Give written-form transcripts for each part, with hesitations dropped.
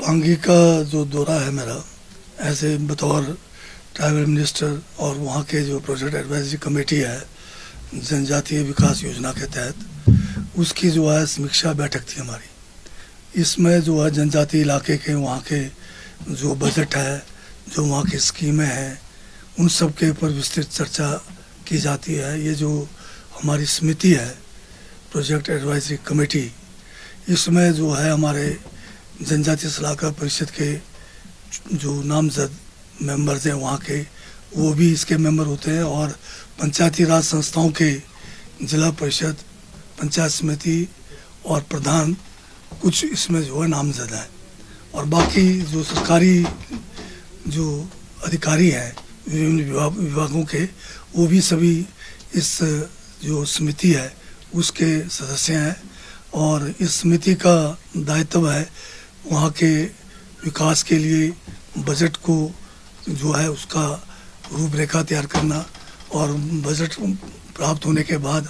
पांगी का जो दौरा है मेरा ऐसे बतौर ट्राइबल मिनिस्टर और वहाँ के जो प्रोजेक्ट एडवाइजरी कमेटी है जनजातीय विकास योजना के तहत, उसकी जो है समीक्षा बैठक थी हमारी। इसमें जो है जनजातीय इलाके के वहाँ के जो बजट है, जो वहाँ की स्कीमें हैं, उन सब के ऊपर विस्तृत चर्चा की जाती है। ये जो हमारी समिति है प्रोजेक्ट एडवाइजरी कमेटी, इसमें जो है हमारे जनजातीय सलाहकार परिषद के जो नामजद मेंबर्स हैं वहाँ के, वो भी इसके मेंबर होते हैं, और पंचायती राज संस्थाओं के जिला परिषद, पंचायत समिति और प्रधान कुछ इसमें जो है नामजद हैं, और बाकी जो सरकारी जो अधिकारी हैं विभिन्न विभागों के, वो भी सभी इस जो समिति है उसके सदस्य हैं। और इस समिति का दायित्व है वहाँ के विकास के लिए बजट को जो है उसका रूपरेखा तैयार करना, और बजट प्राप्त होने के बाद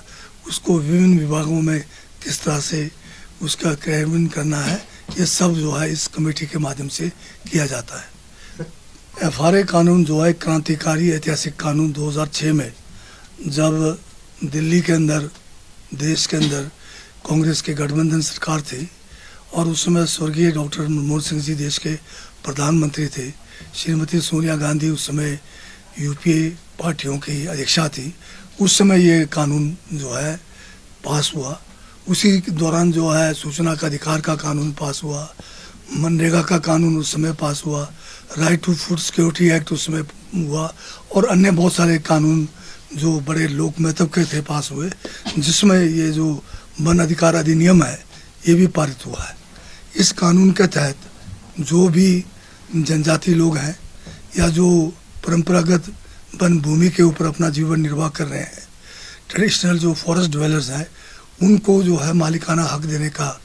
उसको विभिन्न विभागों में किस तरह से उसका क्रियान्वयन करना है, ये सब जो है इस कमेटी के माध्यम से किया जाता है। FRA कानून जो है क्रांतिकारी ऐतिहासिक कानून 2006 में जब दिल्ली के अंदर, देश के अंदर कांग्रेस के गठबंधन सरकार थी और उस समय स्वर्गीय डॉक्टर मनमोहन सिंह जी देश के प्रधानमंत्री थे, श्रीमती सोनिया गांधी उस समय यूपीए पार्टियों की अध्यक्षा थी, उस समय ये कानून जो है पास हुआ। उसी दौरान जो है सूचना का अधिकार का कानून पास हुआ, मनरेगा का कानून उस समय पास हुआ, right to food security act उस समय हुआ, और अन्य बहुत सारे कानून जो बड़े लोक महत्व के थे पास हुए, जिसमें ये जो वन अधिकार अधिनियम है ये भी पारित हुआ है। इस कानून के तहत जो भी जनजाति लोग हैं या जो परंपरागत वन भूमि के ऊपर अपना जीवन निर्वाह कर रहे हैं, ट्रेडिशनल जो फॉरेस्ट ड्वेलर्स हैं, उनको जो है मालिकाना हक देने का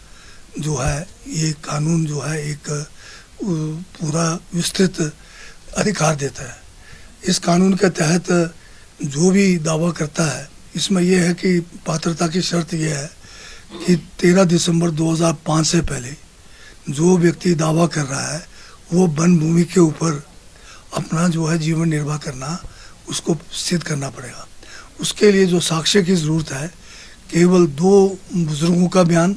जो है ये कानून जो है एक पूरा विस्तृत अधिकार देता है। इस कानून के तहत जो भी दावा करता है, इसमें यह है कि पात्रता की शर्त यह है कि 13 दिसंबर 2005 से पहले जो व्यक्ति दावा कर रहा है वो वन भूमि के ऊपर अपना जो है जीवन निर्वाह करना, उसको सिद्ध करना पड़ेगा। उसके लिए जो साक्ष्य की ज़रूरत है, केवल 2 बुजुर्गों का बयान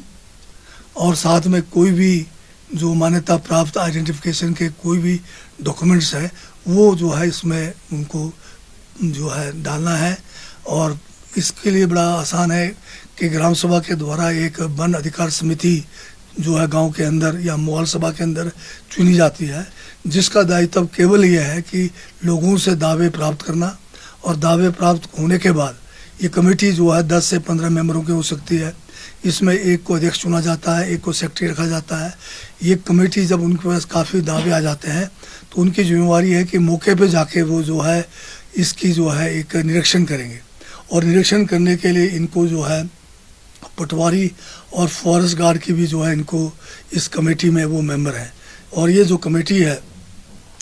और साथ में कोई भी जो मान्यता प्राप्त आइडेंटिफिकेशन के कोई भी डॉक्यूमेंट्स है, वो जो है इसमें उनको जो है डालना है। और इसके लिए बड़ा आसान है कि ग्राम सभा के द्वारा एक वन अधिकार समिति जो है गांव के अंदर या मोहल सभा के अंदर चुनी जाती है, जिसका दायित्व केवल यह है कि लोगों से दावे प्राप्त करना, और दावे प्राप्त होने के बाद ये कमेटी जो है 10 से 15 मेंबरों की हो सकती है। इसमें एक को अध्यक्ष चुना जाता है, एक को सेक्रेटरी रखा जाता है। ये कमेटी जब उनके पास काफ़ी दावे आ जाते हैं तो उनकी जिम्मेवारी है कि मौके पे जाके वो जो है इसकी जो है एक निरीक्षण करेंगे, और निरीक्षण करने के लिए इनको जो है पटवारी और फॉरेस्ट गार्ड की भी जो है इनको इस कमेटी में वो मेंबर हैं। और ये जो कमेटी है,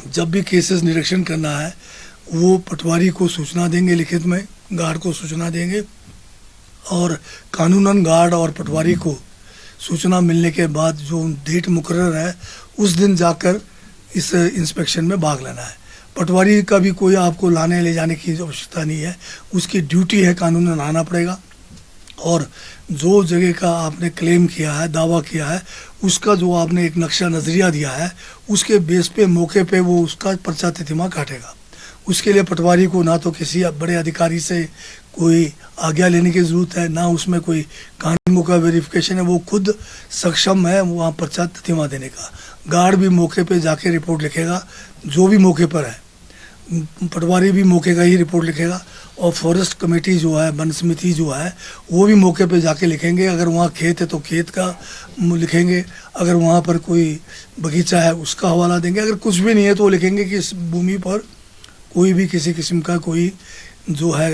जब भी केसेस निरीक्षण करना है वो पटवारी को सूचना देंगे लिखित में, गार्ड को सूचना देंगे, और कानूनन गार्ड और पटवारी को सूचना मिलने के बाद जो डेट मुकर्रर है उस दिन जाकर इस इंस्पेक्शन में भाग लेना है। पटवारी का भी कोई आपको लाने ले जाने की आवश्यकता नहीं है, उसकी ड्यूटी है कानूनन आना पड़ेगा, और जो जगह का आपने क्लेम किया है, दावा किया है, उसका जो आपने एक नक्शा नज़रिया दिया है, उसके बेस पे मौके पे वो उसका पर्चा तिथिमा काटेगा। उसके लिए पटवारी को ना तो किसी बड़े अधिकारी से कोई आज्ञा लेने की ज़रूरत है, ना उसमें कोई कानूनों का वेरिफिकेशन है, वो खुद सक्षम है वहाँ पर्चा तिथिमा देने का। गार्ड भी मौके पे जाके रिपोर्ट लिखेगा जो भी मौके पर है, पटवारी भी मौके का ही रिपोर्ट लिखेगा, और फॉरेस्ट कमेटी जो है, वन समिति जो है, वो भी मौके पे जाके लिखेंगे। अगर वहाँ खेत है तो खेत का लिखेंगे, अगर वहाँ पर कोई बगीचा है उसका हवाला देंगे, अगर कुछ भी नहीं है तो लिखेंगे कि इस भूमि पर कोई भी किसी किस्म का कोई जो है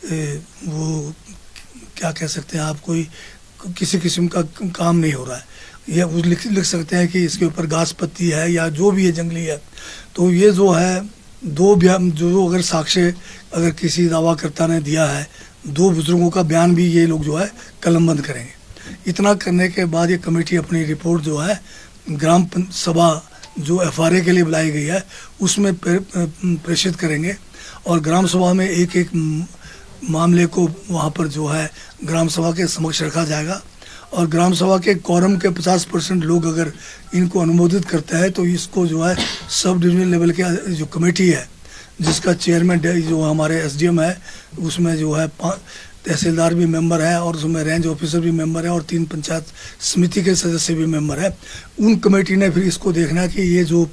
वो क्या कह सकते हैं आप, कोई किसी किस्म का काम नहीं हो रहा है, या वो लिख सकते हैं कि इसके ऊपर घास पत्ती है या जो भी है जंगली है। तो ये जो है दो बयान जो अगर साक्ष्य अगर किसी दावाकर्ता ने दिया है, 2 बुजुर्गों का बयान भी ये लोग जो है कलमबंद करेंगे। इतना करने के बाद ये कमेटी अपनी रिपोर्ट जो है सभा जो FRA के लिए बुलाई गई है उसमें प्रेषित करेंगे और ग्राम सभा में एक एक मामले को वहाँ पर जो है ग्राम सभा के समक्ष रखा जाएगा और ग्राम सभा के quorum के 50% लोग अगर इनको अनुमोदित करते हैं तो इसको जो है सब डिविजनल लेवल के जो कमेटी है जिसका चेयरमैन जो हमारे SDM है उसमें जो है तहसीलदार भी मेंबर है और उसमें रेंज ऑफिसर भी मेंबर है और 3 पंचायत समिति के सदस्य भी मेंबर है। उन कमेटी ने फिर इसको देखना कि ये जो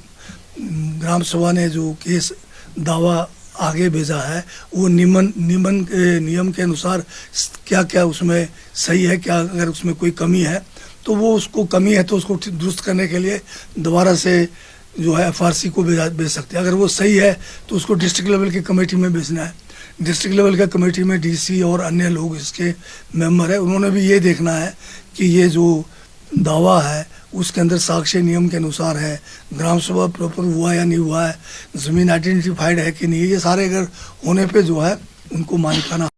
ग्राम सभा ने जो केस दावा आगे भेजा है वो नियम के अनुसार क्या क्या उसमें सही है, क्या अगर उसमें कोई कमी है तो वो उसको कमी है तो उसको दुरुस्त करने के लिए दोबारा से जो है FRC को भेज सकते हैं। अगर वो सही है तो उसको डिस्ट्रिक्ट लेवल की कमेटी में भेजना है। डिस्ट्रिक्ट लेवल का कमेटी में DC और अन्य लोग इसके मेंबर है। उन्होंने भी ये देखना है कि ये जो दावा है उसके अंदर साक्ष्य नियम के अनुसार है, ग्राम सभा प्रॉपर हुआ या नहीं हुआ है, ज़मीन आइडेंटिफाइड है कि नहीं, ये सारे अगर होने पे जो है उनको मालिकाना